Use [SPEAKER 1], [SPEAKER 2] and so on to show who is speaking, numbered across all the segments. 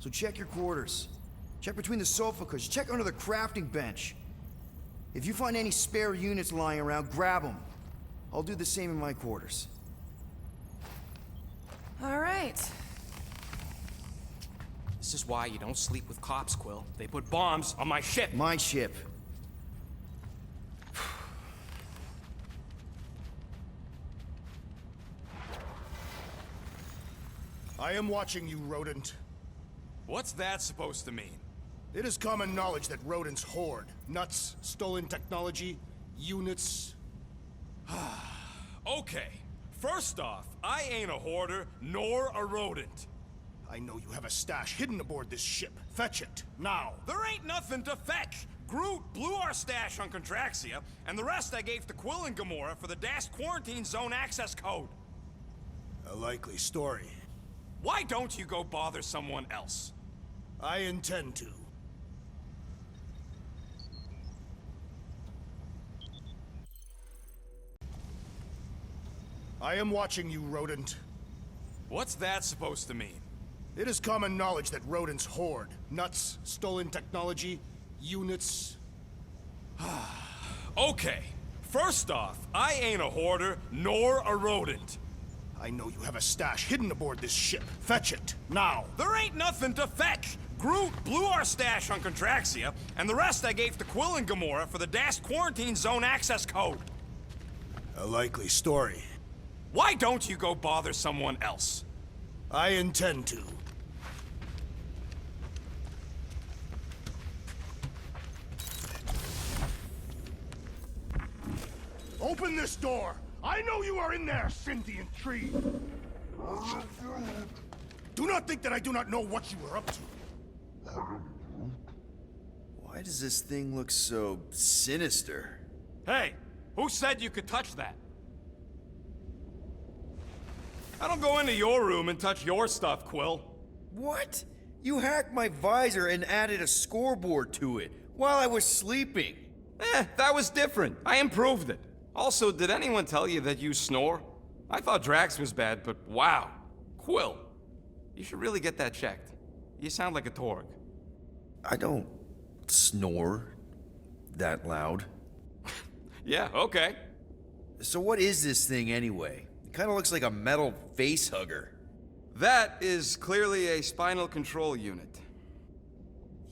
[SPEAKER 1] So check your quarters. Check between the sofa cushions. Check under the crafting bench. If you find any spare units lying around, grab them. I'll do the same in my quarters.
[SPEAKER 2] All right.
[SPEAKER 3] This is why you don't sleep with cops, Quill. They put bombs on my ship.
[SPEAKER 1] My ship.
[SPEAKER 4] I am watching you, rodent.
[SPEAKER 3] What's that supposed to mean?
[SPEAKER 4] It is common knowledge that rodents hoard nuts, stolen technology, units.
[SPEAKER 3] Okay. First off, I ain't a hoarder nor a rodent.
[SPEAKER 4] I know you have a stash hidden aboard this ship. Fetch it, now.
[SPEAKER 3] There ain't nothing to fetch. Groot blew our stash on Contraxia, and the rest I gave to Quill and Gamora for the dashed quarantine zone access code.
[SPEAKER 4] A likely story.
[SPEAKER 3] Why don't you go bother someone else?
[SPEAKER 4] I intend to. I am watching you, rodent.
[SPEAKER 3] What's that supposed to mean?
[SPEAKER 4] It is common knowledge that rodents hoard nuts, stolen technology, units.
[SPEAKER 3] Okay. First off, I ain't a hoarder nor a rodent.
[SPEAKER 4] I know you have a stash hidden aboard this ship. Fetch it, now.
[SPEAKER 3] There ain't nothing to fetch. Groot blew our stash on Contraxia, and the rest I gave to Quill and Gamora for the dashed quarantine zone access code.
[SPEAKER 4] A likely story.
[SPEAKER 3] Why don't you go bother someone else?
[SPEAKER 4] I intend to. Open this door! I know you are in there, sentient tree! Do not think that I do not know what you are up to.
[SPEAKER 1] Why does this thing look so sinister?
[SPEAKER 3] Hey, who said you could touch that? I don't go into your room and touch your stuff, Quill.
[SPEAKER 1] What? You hacked my visor and added a scoreboard to it while I was sleeping.
[SPEAKER 3] That was different. I improved it. Also, did anyone tell you that you snore? I thought Drax was bad, but wow. Quill, you should really get that checked. You sound like a Torg.
[SPEAKER 1] I don't snore that loud.
[SPEAKER 3] Yeah, okay.
[SPEAKER 1] So what is this thing anyway? It kind of looks like a metal face hugger.
[SPEAKER 3] That is clearly a spinal control unit.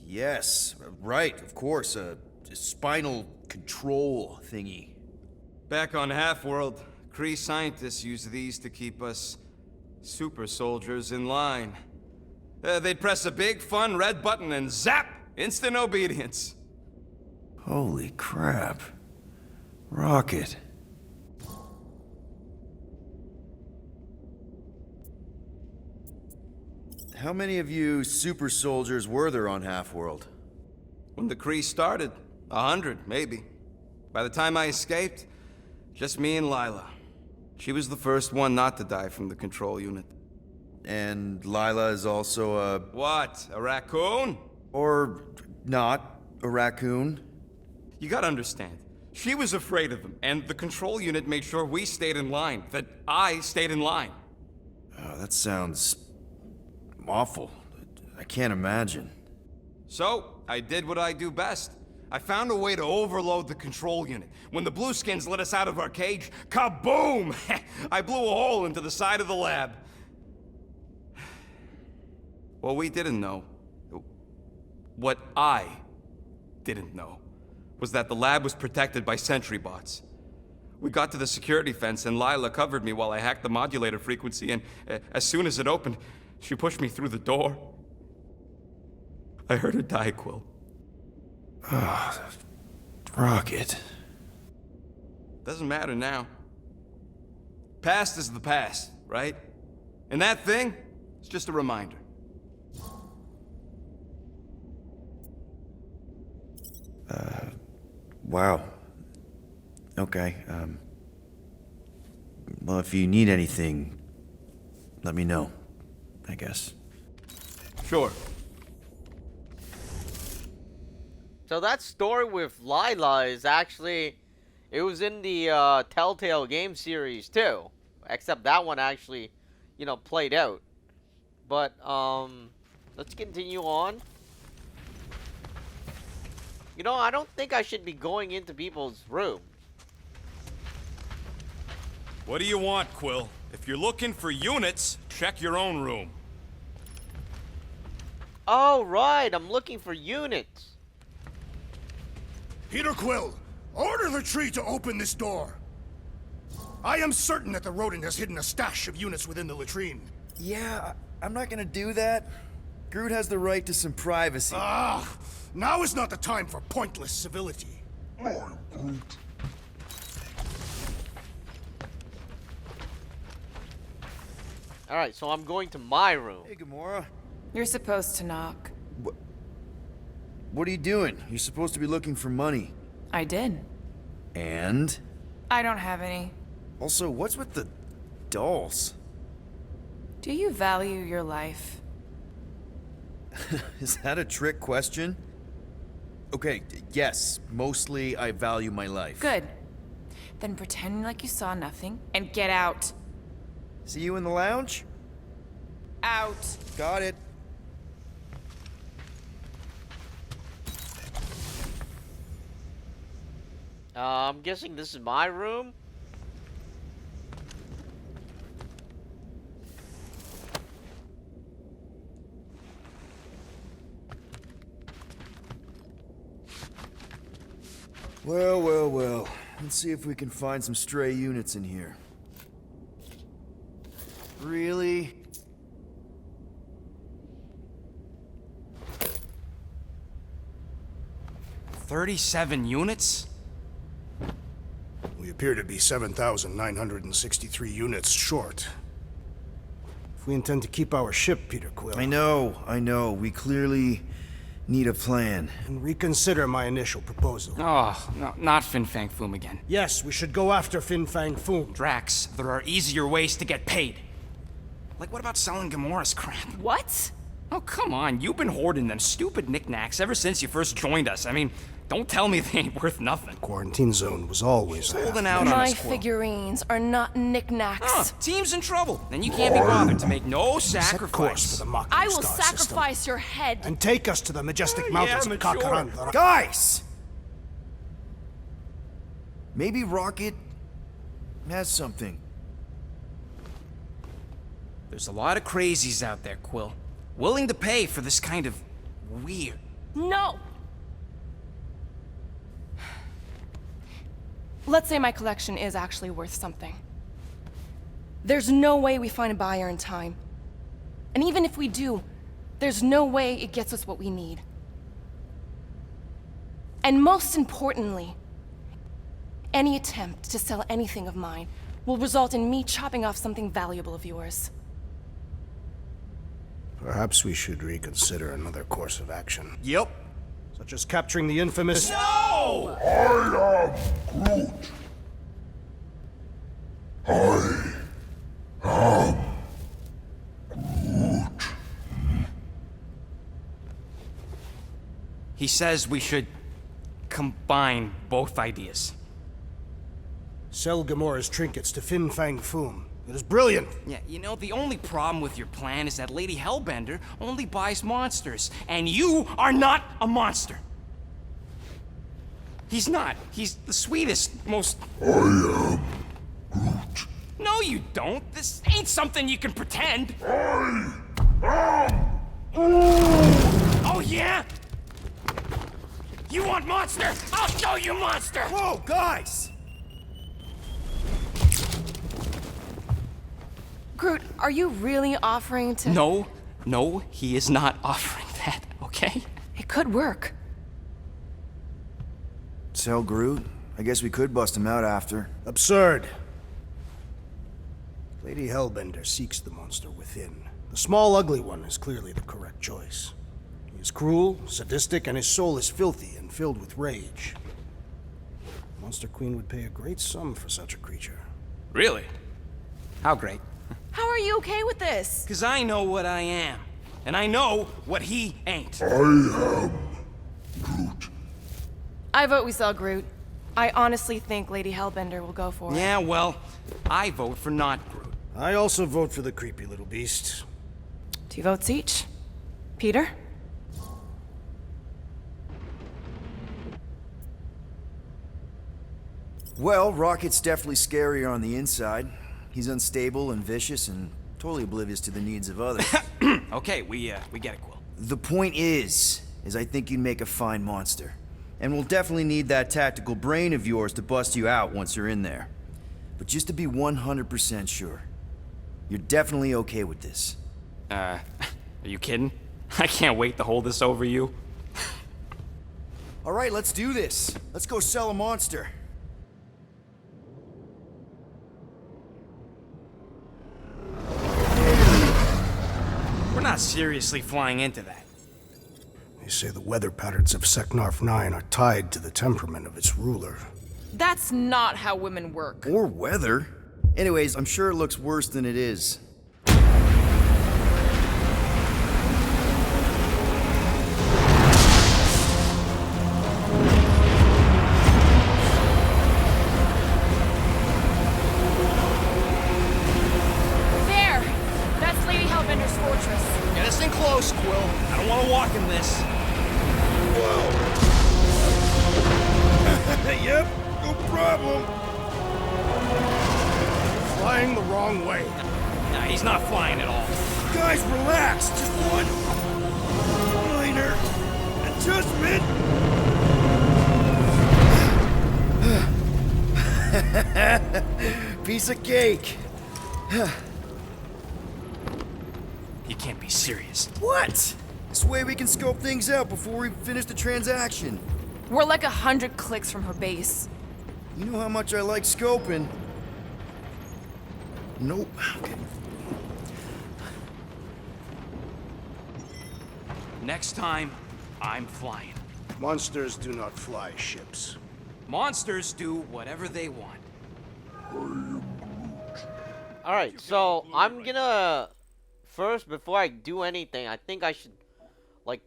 [SPEAKER 1] Yes, right, of course, a spinal control thingy.
[SPEAKER 3] Back on Half-World, Kree scientists use these to keep us super soldiers in line. They'd press a big, fun red button and zap! Instant obedience.
[SPEAKER 1] Holy crap. Rocket. How many of you super soldiers were there on Half-World?
[SPEAKER 3] When the Kree started, 100, maybe. By the time I escaped, just me and Lila. She was the first one not to die from the control unit.
[SPEAKER 1] And Lila is also a...
[SPEAKER 3] What, a raccoon?
[SPEAKER 1] Or not a raccoon?
[SPEAKER 3] You gotta understand, she was afraid of them, and the control unit made sure we stayed in line, that I stayed in line.
[SPEAKER 1] Oh, that sounds awful. I can't imagine.
[SPEAKER 3] So, I did what I do best. I found a way to overload the control unit. When the Blueskins let us out of our cage, kaboom! I blew a hole into the side of the lab. What we didn't know, what I didn't know, was that the lab was protected by sentry bots. We got to the security fence and Lila covered me while I hacked the modulator frequency, and as soon as it opened, she pushed me through the door. I heard her die, Quill.
[SPEAKER 1] Rocket.
[SPEAKER 3] Doesn't matter now. Past is the past, right? And that thing, it's just a reminder.
[SPEAKER 1] Wow. Okay, well, if you need anything, let me know, I guess.
[SPEAKER 3] Sure.
[SPEAKER 5] So that story with Lila is actually, it was in the Telltale game series too. Except that one actually, you know, played out. But Let's continue on. You know, I don't think I should be going into people's rooms.
[SPEAKER 2] What do you want, Quill? If you're looking for units, check your own room.
[SPEAKER 5] Oh, right. I'm looking for units.
[SPEAKER 4] Peter Quill, order the tree to open this door. I am certain that the rodent has hidden a stash of units within the latrine.
[SPEAKER 1] Yeah, I'm not gonna do that. Groot has the right to some privacy.
[SPEAKER 4] Ah, now is not the time for pointless civility.
[SPEAKER 5] Alright, so I'm going to my room.
[SPEAKER 1] Hey, Gamora.
[SPEAKER 6] You're supposed to knock.
[SPEAKER 1] What are you doing? You're supposed to be looking for money.
[SPEAKER 6] I did.
[SPEAKER 1] And?
[SPEAKER 6] I don't have any.
[SPEAKER 1] Also, what's with the dolls?
[SPEAKER 6] Do you value your life?
[SPEAKER 1] Is that a trick question? Okay, yes, mostly I value my life.
[SPEAKER 6] Good. Then pretend like you saw nothing and get out.
[SPEAKER 1] See you in the lounge?
[SPEAKER 6] Out.
[SPEAKER 1] Got it.
[SPEAKER 5] I'm guessing this is my room.
[SPEAKER 1] Well, well, well. Let's see if we can find some stray units in here. Really?
[SPEAKER 2] $37 units?
[SPEAKER 4] We appear to be 7,963 units short. If we intend to keep our ship, Peter Quill,
[SPEAKER 1] I know. We clearly need a plan.
[SPEAKER 4] and reconsider my initial proposal.
[SPEAKER 7] Oh, no, not Fin Fang Foom again.
[SPEAKER 4] Yes, we should go after Fin Fang Foom.
[SPEAKER 7] Drax, there are easier ways to get paid. Like, what about selling Gamora's crap?
[SPEAKER 6] What?
[SPEAKER 7] Oh, come on, you've been hoarding them stupid knickknacks ever since you first joined us. I mean, don't tell me they ain't worth nothing.
[SPEAKER 4] Quarantine zone was always
[SPEAKER 7] Holding out on
[SPEAKER 6] My
[SPEAKER 7] us, Quill.
[SPEAKER 6] figurines are not knickknacks.
[SPEAKER 7] Huh, team's in trouble. Then you can't be bothered to make no
[SPEAKER 4] Set course for
[SPEAKER 7] sacrifice.
[SPEAKER 4] the Mockery
[SPEAKER 6] I will
[SPEAKER 4] Star
[SPEAKER 6] sacrifice
[SPEAKER 4] system,
[SPEAKER 6] your head.
[SPEAKER 4] and take us to the majestic mountains of
[SPEAKER 7] mature.
[SPEAKER 4] Kakaranda.
[SPEAKER 1] Guys! Maybe Rocket has something.
[SPEAKER 7] There's a lot of crazies out there, Quill. Willing to pay for this kind of weird.
[SPEAKER 6] No! Let's say my collection is actually worth something. There's no way we find a buyer in time. And even if we do, there's no way it gets us what we need. And most importantly, any attempt to sell anything of mine will result in me chopping off something valuable of yours.
[SPEAKER 4] Perhaps we should reconsider another course of action,
[SPEAKER 2] Yep.
[SPEAKER 4] such as capturing the infamous...
[SPEAKER 2] No!
[SPEAKER 7] He says we should combine both ideas.
[SPEAKER 4] Sell Gamora's trinkets to Fin Fang Foom. It is brilliant.
[SPEAKER 7] Yeah, you know, the only problem with your plan is that Lady Hellbender only buys monsters, and you are not a monster. He's not. He's the sweetest, most... I am Groot. No, you don't. This ain't something you can pretend. Oh, yeah? You want monster? I'll show you monster!
[SPEAKER 1] Whoa, guys!
[SPEAKER 6] Groot, are you really offering to...
[SPEAKER 7] No, he is not offering that, okay?
[SPEAKER 6] It could work.
[SPEAKER 1] Sell Groot? I guess we could bust him out after.
[SPEAKER 4] Absurd. Lady Hellbender seeks the monster within. The small, ugly one is clearly the correct choice. He is cruel, sadistic, and his soul is filthy and filled with rage. Monster Queen would pay a great sum for such a creature.
[SPEAKER 7] Really? How great?
[SPEAKER 6] How are you okay with this?
[SPEAKER 7] Because I know what I am. And I know what he ain't.
[SPEAKER 6] I vote we sell Groot. I honestly think Lady Hellbender will go for it.
[SPEAKER 7] Yeah, well, I vote for not Groot.
[SPEAKER 4] I also vote for the creepy little beast.
[SPEAKER 6] 2 votes each. Peter?
[SPEAKER 1] Well, Rocket's definitely scarier on the inside. He's unstable and vicious and totally oblivious to the needs of others.
[SPEAKER 7] Okay, we get it, Quill.
[SPEAKER 1] The point is I think you'd make a fine monster. And we'll definitely need that tactical brain of yours to bust you out once you're in there. But just to be 100% sure, you're definitely okay with this.
[SPEAKER 7] Are you kidding? I can't wait to hold this over you.
[SPEAKER 1] All right, let's do this. Let's go sell a monster.
[SPEAKER 7] We're not seriously flying into that.
[SPEAKER 4] They say the weather patterns of Seknarf 9 are tied to the temperament of its ruler.
[SPEAKER 6] That's not how women work.
[SPEAKER 1] Or weather. Anyways, I'm sure it looks worse than it is.
[SPEAKER 6] There! That's Lady Hellbender's fortress.
[SPEAKER 7] Get us in close, Quill. I don't want to walk in this.
[SPEAKER 4] Yep, no problem. Flying the wrong way.
[SPEAKER 7] Nah, he's not flying at all.
[SPEAKER 1] Guys, relax. Just one minor adjustment. Piece of cake.
[SPEAKER 7] You can't be serious.
[SPEAKER 1] What? This way we can scope things out before we finish the transaction.
[SPEAKER 6] We're like 100 clicks from her base.
[SPEAKER 1] You know how much I like scoping. Nope. Okay.
[SPEAKER 7] Next time, I'm flying.
[SPEAKER 4] Monsters do not fly ships.
[SPEAKER 7] Monsters do whatever they want.
[SPEAKER 5] Alright, so I'm gonna... First, before I do anything, I think I should, like,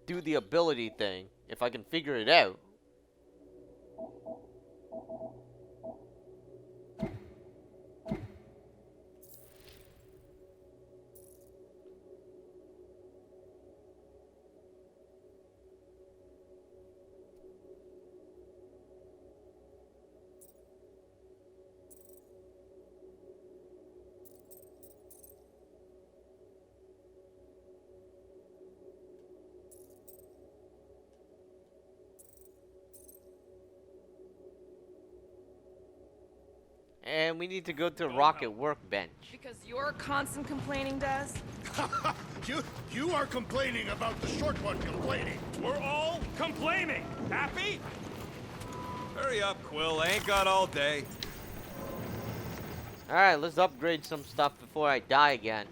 [SPEAKER 5] do the ability thing. If I can figure it out. And we need to go to Rocket Workbench.
[SPEAKER 6] Because you're constant complaining, Des?
[SPEAKER 8] You are complaining about the short one complaining.
[SPEAKER 2] We're all complaining. Happy? Hurry up, Quill. I ain't got all day.
[SPEAKER 5] Alright, let's upgrade some stuff before I die again.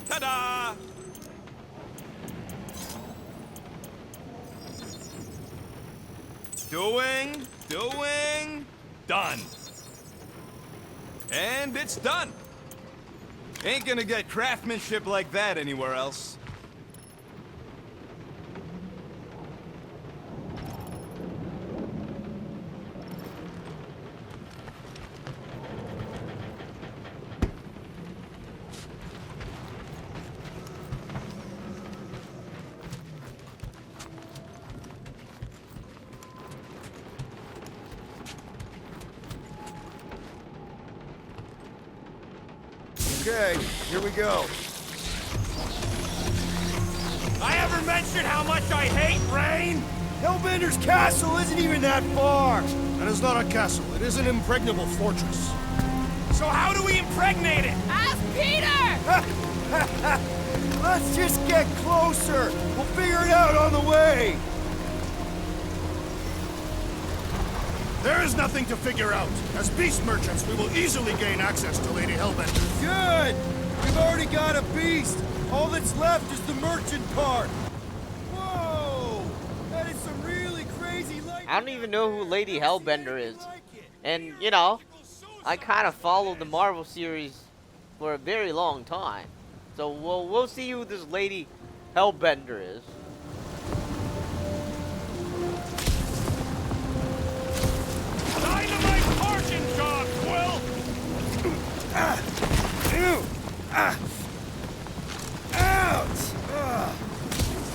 [SPEAKER 2] Ta-da! Doing, done. And it's done. Ain't gonna get craftsmanship like that anywhere else.
[SPEAKER 1] Okay, here we go.
[SPEAKER 2] I ever mentioned how much I hate rain?
[SPEAKER 1] Hellbender's castle isn't even that far.
[SPEAKER 4] That is not a castle. It is an impregnable fortress.
[SPEAKER 2] So how do we impregnate it?
[SPEAKER 6] Ask Peter!
[SPEAKER 1] Let's just get closer. We'll figure it out on the way.
[SPEAKER 8] There is nothing to figure out. As beast merchants, we will easily gain access to Lady Hellbender.
[SPEAKER 1] Good. We've already got a beast. All that's left is the merchant part. Whoa! That is some really crazy
[SPEAKER 5] I don't even know who Lady Hellbender is. And, you know, I kind of followed the Marvel series for a very long time. So we'll see who this Lady Hellbender is.
[SPEAKER 2] Dynamite parking job, Quill!
[SPEAKER 1] Ouch!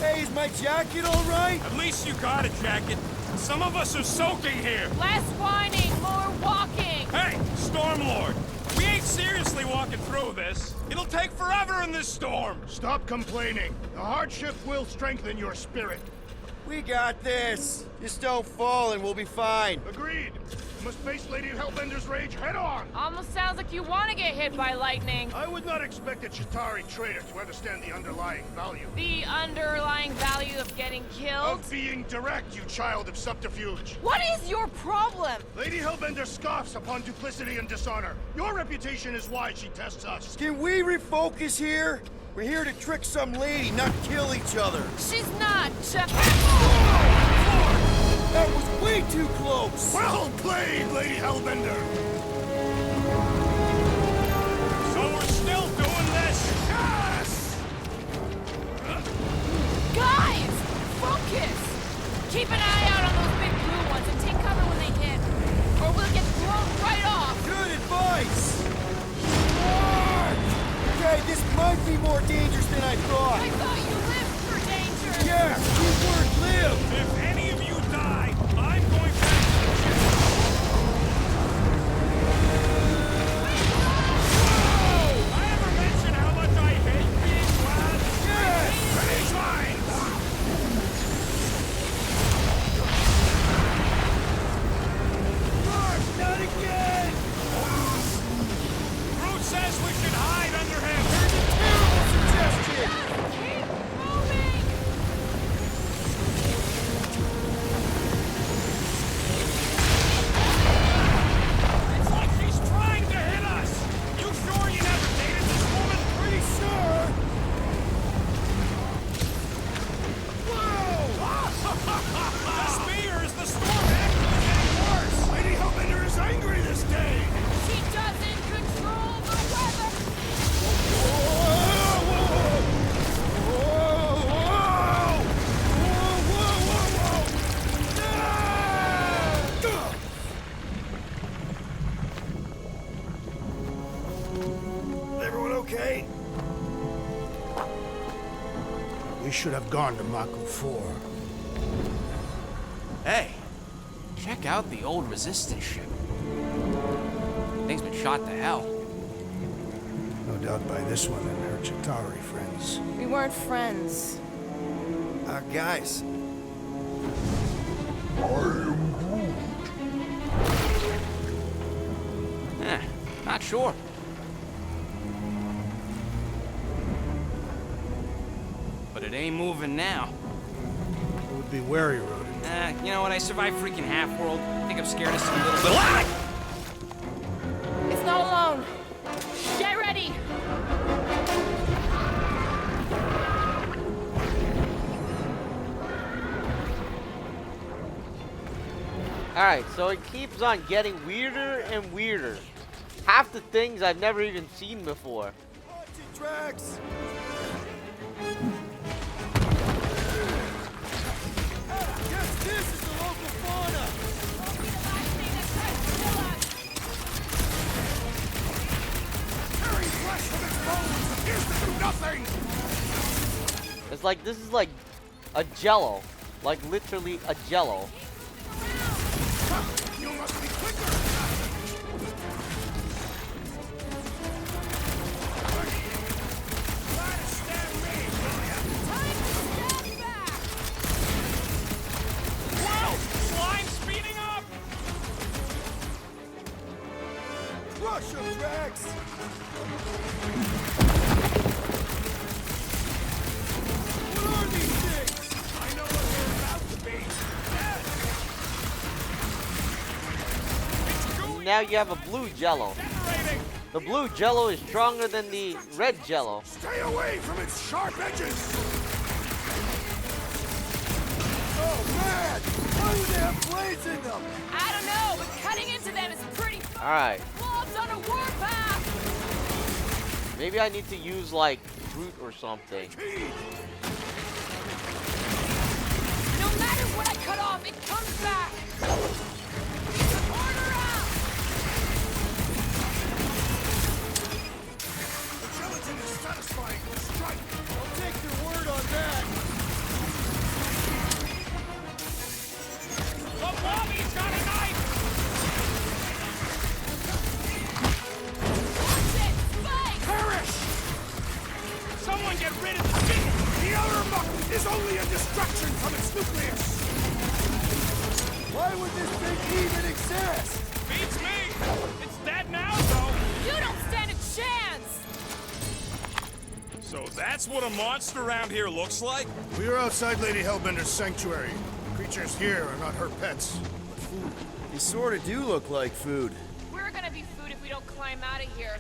[SPEAKER 1] Hey, is my jacket all right?
[SPEAKER 2] At least you got a jacket. Some of us are soaking here.
[SPEAKER 9] Less whining, more walking!
[SPEAKER 2] Hey, Stormlord! We ain't seriously walking through this. It'll take forever in this storm.
[SPEAKER 8] Stop complaining. The hardship will strengthen your spirit.
[SPEAKER 1] We got this. Just don't fall and we'll be fine.
[SPEAKER 8] Agreed. You must face Lady Hellbender's rage head on.
[SPEAKER 9] Almost sounds like you want to get hit by lightning.
[SPEAKER 8] I would not expect a Chitauri trader to understand the underlying value.
[SPEAKER 9] The underlying value of getting killed?
[SPEAKER 8] Of being direct, you child of subterfuge.
[SPEAKER 9] What is your problem?
[SPEAKER 8] Lady Hellbender scoffs upon duplicity and dishonor. Your reputation is why she tests us.
[SPEAKER 1] Can we refocus here? We're here to trick some lady, not kill each other.
[SPEAKER 9] She's not.
[SPEAKER 1] That was way too close.
[SPEAKER 8] Well played, Lady Hellbender.
[SPEAKER 2] So we're still doing this?
[SPEAKER 8] Yes!
[SPEAKER 9] Guys! Focus! Keep an eye out on those big blue ones and take cover when they hit. Or we'll get blown right off.
[SPEAKER 1] Good advice. Okay, this might be more dangerous than I thought.
[SPEAKER 9] I thought you lived for danger.
[SPEAKER 1] Yeah, keyword live.
[SPEAKER 2] If any of you die, I'm going back to the ship. Whoa! I ever mention how much I hate being glad?
[SPEAKER 1] Yes!
[SPEAKER 2] Many times!
[SPEAKER 1] Mark, not again!
[SPEAKER 2] Groot says we should hide under him.
[SPEAKER 1] Terrible suggestion!
[SPEAKER 9] Keep moving!
[SPEAKER 2] It's like she's trying to hit us. You sure you never dated this woman?
[SPEAKER 1] Pretty sure.
[SPEAKER 2] The spear is the storm actually getting worse.
[SPEAKER 8] Lady Hellbender is angry this day.
[SPEAKER 9] She doesn't control the weather.
[SPEAKER 1] Everyone okay?
[SPEAKER 4] We should have gone to Mako 4.
[SPEAKER 7] Hey, check out the old Resistance ship. Thing's been shot to hell.
[SPEAKER 4] No doubt by this one and her Chitauri friends.
[SPEAKER 6] We weren't friends.
[SPEAKER 1] Guys.
[SPEAKER 7] Not sure. But it ain't moving now.
[SPEAKER 4] It would be wary, Rodin.
[SPEAKER 7] You know what? I survived freaking Half-World. I think I'm scared of some little...
[SPEAKER 6] It's not alone. Get ready!
[SPEAKER 5] Alright, so it keeps on getting weirder and weirder. Half the things I've never even seen before.
[SPEAKER 1] Watch it, Drax. Guess this is the local fauna.
[SPEAKER 8] Tearing flesh from its bones appears to do nothing.
[SPEAKER 5] It's like, this is like a jello. Like literally a jello.
[SPEAKER 8] You must be quicker. Try to stab me, will ya?
[SPEAKER 2] Whoa! Slime speeding up!
[SPEAKER 1] Rush him, Drax. What are these things?
[SPEAKER 2] I know what they're about to be. It's
[SPEAKER 5] Now you have a blue jello.
[SPEAKER 2] generating!
[SPEAKER 5] The blue jello is stronger than the red jello.
[SPEAKER 8] Stay away from its sharp edges.
[SPEAKER 1] Oh, man! Why would they have flames?
[SPEAKER 9] using them? I don't know, but cutting into them is pretty fun.
[SPEAKER 5] Alright.
[SPEAKER 9] Blobs on a warpath!
[SPEAKER 5] Maybe I need to use, like, fruit or something.
[SPEAKER 9] No matter what I cut off, it comes back! Order out!
[SPEAKER 8] The gelatin is satisfying. Strike. I'll take your word on that.
[SPEAKER 7] The Bobby's got a knife!
[SPEAKER 9] Watch it! Spike!
[SPEAKER 7] Perish! Someone get rid of the thing!
[SPEAKER 8] The outer muck is only a distraction from its nucleus. Why would this thing even exist?
[SPEAKER 7] Beats me! It's dead now, though!
[SPEAKER 9] You don't stand a chance!
[SPEAKER 2] So that's what a monster around here looks like?
[SPEAKER 8] We are outside Lady Hellbender's sanctuary. Creatures here are not her pets, but food.
[SPEAKER 1] You sort of do look like food.
[SPEAKER 9] We're gonna be food if we don't climb out of here.